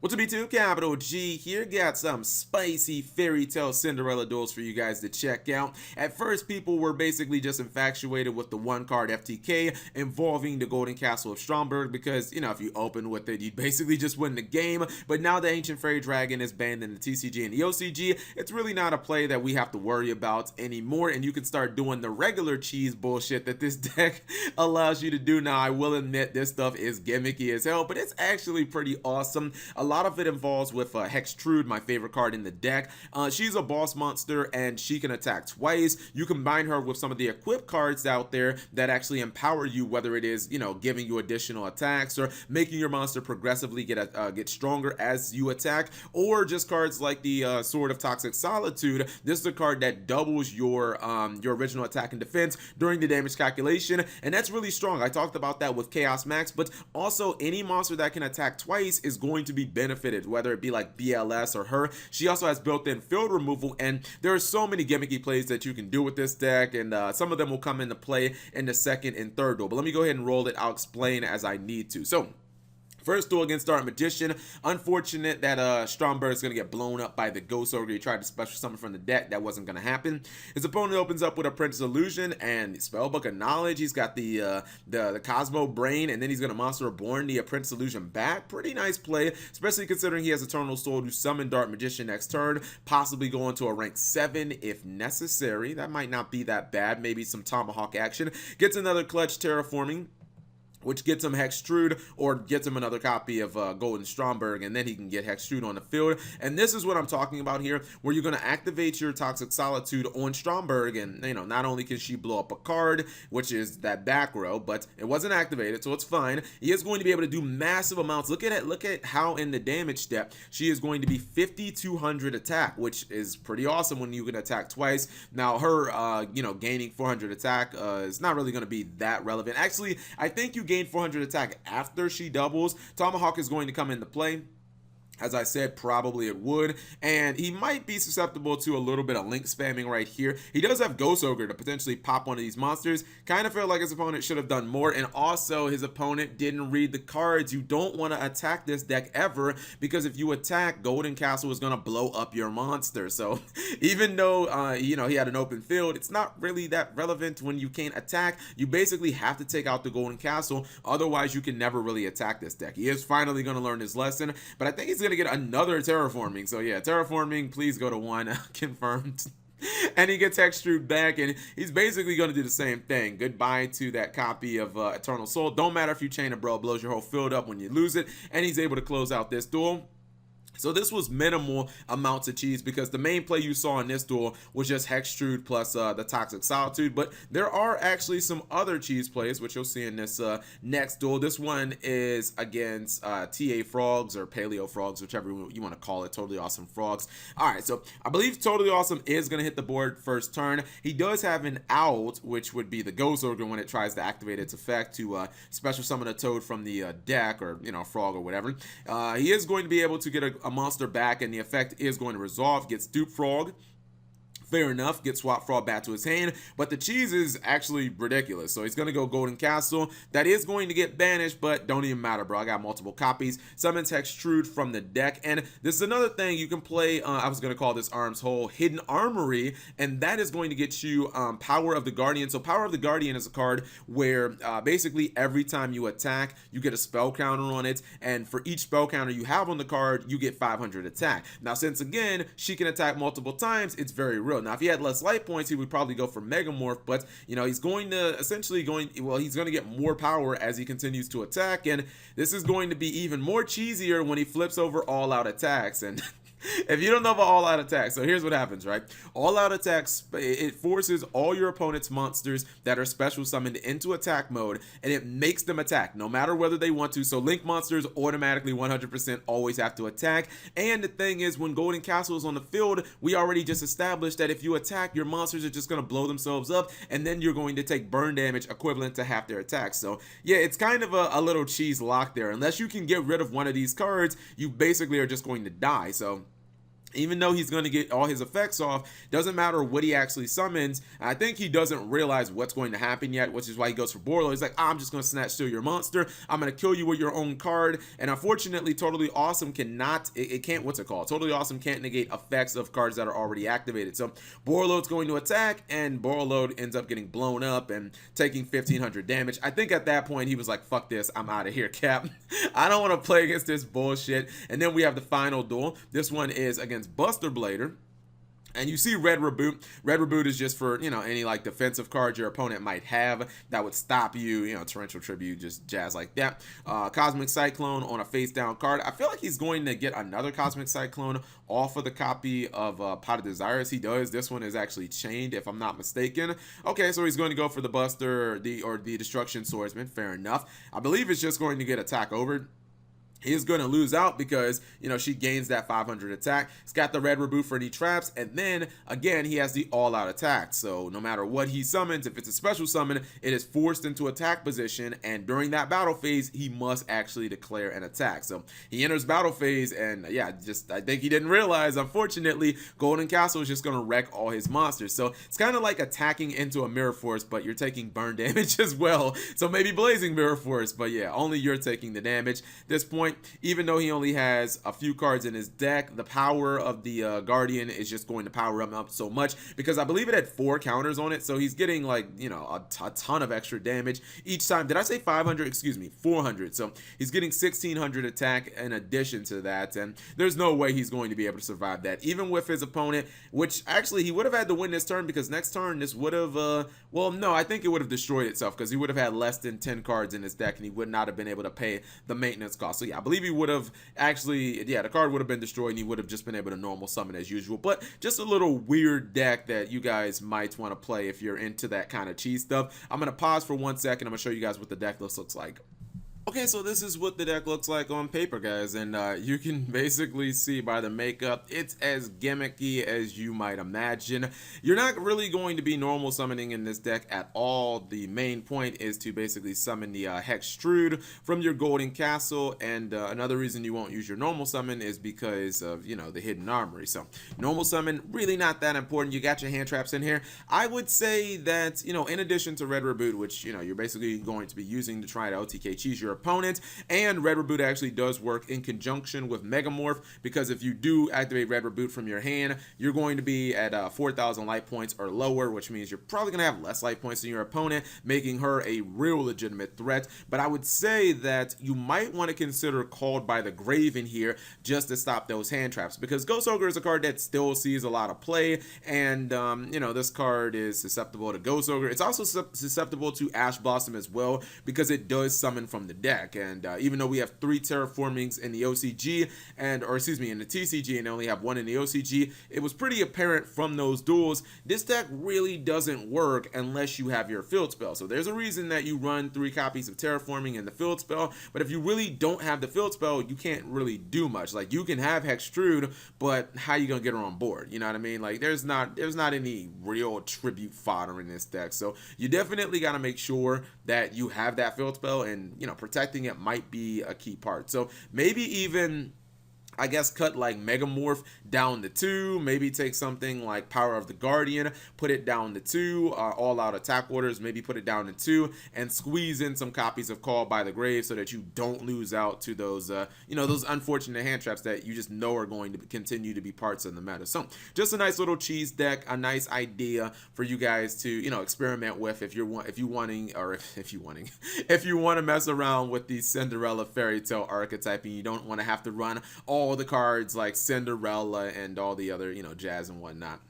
What's up, B2? Capital G here. Got some spicy fairy tale Cinderella duels for you guys to check out. At first, people were basically just infatuated with the one card FTK involving the Golden Castle of Stromberg because, if you open with it, you'd basically just win the game. But now the Ancient Fairy Dragon is banned in the TCG and the OCG, it's really not a play that we have to worry about anymore, and you can start doing the regular cheese bullshit that this deck allows you to do. Now, I will admit this stuff is gimmicky as hell, but it's actually pretty awesome. A lot of it involves with Hextrude, my favorite card in the deck. She's a boss monster and she can attack twice. You combine her with some of the equipped cards out there that actually empower you, whether it is, giving you additional attacks or making your monster progressively get stronger as you attack, or just cards like the Sword of Toxic Solitude. This is a card that doubles your original attack and defense during the damage calculation, and that's really strong. I talked about that with Chaos Max, but also any monster that can attack twice is going to be benefited, whether it be like BLS or her. She also has built-in field removal, and there are so many gimmicky plays that you can do with this deck, and some of them will come into play in the second and third duel. But let me go ahead and roll it. I'll explain as I need to. So first duel against Dark Magician. Unfortunate that Stromberg is going to get blown up by the Ghost Ogre. He tried to special summon from the deck. That wasn't going to happen. His opponent opens up with a Apprentice Illusion and Spellbook of Knowledge. He's got the Cosmo Brain, and then he's going to Monster Reborn the Apprentice Illusion back. Pretty nice play, especially considering he has Eternal Soul to summon Dark Magician next turn, possibly go into a rank 7 if necessary. That might not be that bad. Maybe some Tomahawk action. Gets another Clutch Terraforming, which gets him Hextrude or gets him another copy of Golden Stromberg, and then he can get Hextrude on the field. And this is what I'm talking about here, where you're going to activate your Toxic Solitude on Stromberg, and not only can she blow up a card, which is that back row, but it wasn't activated, so it's fine. He is going to be able to do massive amounts. Look at how in the damage step she is going to be 5,200 attack, which is pretty awesome when you can attack twice. Now her gaining 400 attack is not really going to be that relevant. Actually, I think you gain 400 attack after she doubles. Tomahawk is going to come into play. As I said, probably it would, and he might be susceptible to a little bit of link spamming right here. He does have Ghost Ogre to potentially pop one of these monsters. Kind of feel like his opponent should have done more, and also his opponent didn't read the cards. You don't want to attack this deck ever, because if you attack, Golden Castle is going to blow up your monster. So even though he had an open field, it's not really that relevant when you can't attack. You basically have to take out the Golden Castle, otherwise you can never really attack this deck. He is finally going to learn his lesson, but I think he's going to get another Terraforming. So yeah, Terraforming, please go to 1. Confirmed. And he gets Hextrude back, and he's basically going to do the same thing. Goodbye to that copy of Eternal Soul. Don't matter if you chain a bro, blows your whole field up when you lose it, and he's able to close out this duel. So this was minimal amounts of cheese, because the main play you saw in this duel was just Hextrude plus the Toxic Solitude, but there are actually some other cheese plays, which you'll see in this next duel. This one is against TA Frogs or Paleo Frogs, whichever you want to call it. Totally Awesome Frogs. Alright, so I believe Totally Awesome is going to hit the board first turn. He does have an out, which would be the Ghost Ogre when it tries to activate its effect to special summon a Toad from the deck, or frog or whatever. He is going to be able to get a monster back, and the effect is going to resolve. Gets Dupe Frog. Fair enough, get Swap Frog back to his hand, but the cheese is actually ridiculous. So he's going to go Golden Castle. That is going to get banished, but don't even matter, bro. I got multiple copies. Summons Hextrude from the deck, and this is another thing you can play. I was going to call this Arm's Hole Hidden Armory, and that is going to get you Power of the Guardian. So Power of the Guardian is a card where basically every time you attack, you get a spell counter on it, and for each spell counter you have on the card, you get 500 attack. Now, since again, she can attack multiple times, it's very real. Now, if he had less life points, he would probably go for Megamorph, but he's going to essentially he's going to get more power as he continues to attack, and this is going to be even more cheesier when he flips over All Out attacks. And if you don't know about All Out attacks, so here's what happens, right? All Out attacks, it forces all your opponent's monsters that are special summoned into attack mode, and it makes them attack no matter whether they want to. So Link monsters automatically 100% always have to attack. And the thing is, when Golden Castle is on the field, we already just established that if you attack, your monsters are just going to blow themselves up, and then you're going to take burn damage equivalent to half their attacks. So yeah, it's kind of a little cheese lock there. Unless you can get rid of one of these cards, you basically are just going to die. So even though he's going to get all his effects off, doesn't matter what he actually summons. I think he doesn't realize what's going to happen yet, which is why he goes for Borlo. He's like, I'm just going to snatch steal your monster. I'm going to kill you with your own card. And unfortunately, Totally Awesome cannot, it can't, what's it called? Totally Awesome can't negate effects of cards that are already activated. So Borlo's going to attack, and Borlo ends up getting blown up and taking 1500 damage. I think at that point, he was like, fuck this, I'm out of here, Cap. I don't want to play against this bullshit. And then we have the final duel. This one is against Buster Blader. And you see Red Reboot. Red Reboot is just for, any like defensive cards your opponent might have that would stop you, Torrential Tribute, just jazz like that. Cosmic Cyclone on a face down card. I feel like he's going to get another Cosmic Cyclone off of the copy of Pot of Desires. He does. This one is actually chained, if I'm not mistaken. Okay, so he's going to go for the Buster, or the Destruction Swordsman. Fair enough. I believe it's just going to get attack over. He's going to lose out because, she gains that 500 attack. He's got the red reboot for any traps. And then, again, he has the all-out attack. So no matter what he summons, if it's a special summon, it is forced into attack position. And during that battle phase, he must actually declare an attack. So he enters battle phase. And, I think he didn't realize, unfortunately, Golden Castle is just going to wreck all his monsters. So it's kind of like attacking into a Mirror Force, but you're taking burn damage as well. So maybe Blazing Mirror Force. But yeah, only you're taking the damage. At this point, even though he only has a few cards in his deck, the power of the Guardian is just going to power him up so much, because I believe it had 4 counters on it, so he's getting like, a ton of extra damage each time. Did I say 500? Excuse me, 400. So he's getting 1600 attack in addition to that, and there's no way he's going to be able to survive that, even with his opponent, which actually he would have had to win this turn, because next turn this would have, well, no, I think it would have destroyed itself, because he would have had less than 10 cards in his deck, and he would not have been able to pay the maintenance cost. So yeah, I believe he would have actually, the card would have been destroyed, and he would have just been able to normal summon as usual. But just a little weird deck that you guys might want to play if you're into that kind of cheese stuff. I'm going to pause for 1 second. I'm going to show you guys what the deck looks like. Okay, so this is what the deck looks like on paper, guys, and you can basically see by the makeup, it's as gimmicky as you might imagine. You're not really going to be normal summoning in this deck at all. The main point is to basically summon the Hextrude from your Golden Castle, and another reason you won't use your normal summon is because of, the Hidden Armory. So, normal summon, really not that important. You got your hand traps in here. I would say that, in addition to Red Reboot, which, you're basically going to be using to try to OTK cheese your opponent, and Red Reboot actually does work in conjunction with Megamorph, because if you do activate Red Reboot from your hand, you're going to be at 4,000 life points or lower, which means you're probably going to have less life points than your opponent, making her a real legitimate threat. But I would say that you might want to consider Called by the Grave in here just to stop those hand traps, because Ghost Ogre is a card that still sees a lot of play, and this card is susceptible to Ghost Ogre. It's also susceptible to Ash Blossom as well, because it does summon from the deck. And even though we have 3 terraformings in the OCG, in the TCG, and only have 1 in the OCG, it was pretty apparent from those duels, this deck really doesn't work unless you have your field spell. So there's a reason that you run 3 copies of terraforming in the field spell, but if you really don't have the field spell, you can't really do much. Like, you can have Hextrude, but how you gonna get her on board? You know what I mean? Like, there's not any real tribute fodder in this deck. So you definitely got to make sure that you have that field spell, and protecting it might be a key part. So maybe even, I guess, cut like Megamorph down to 2, maybe take something like Power of the Guardian, put it down to 2, all out attack orders, maybe put it down to 2, and squeeze in some copies of Called by the Grave so that you don't lose out to those, those unfortunate hand traps that you just know are going to continue to be parts of the meta. So just a nice little cheese deck, a nice idea for you guys to, experiment with if you want to mess around with the Cinderella fairy tale archetype, and you don't want to have to run all the cards like Cinderella and all the other, jazz and whatnot.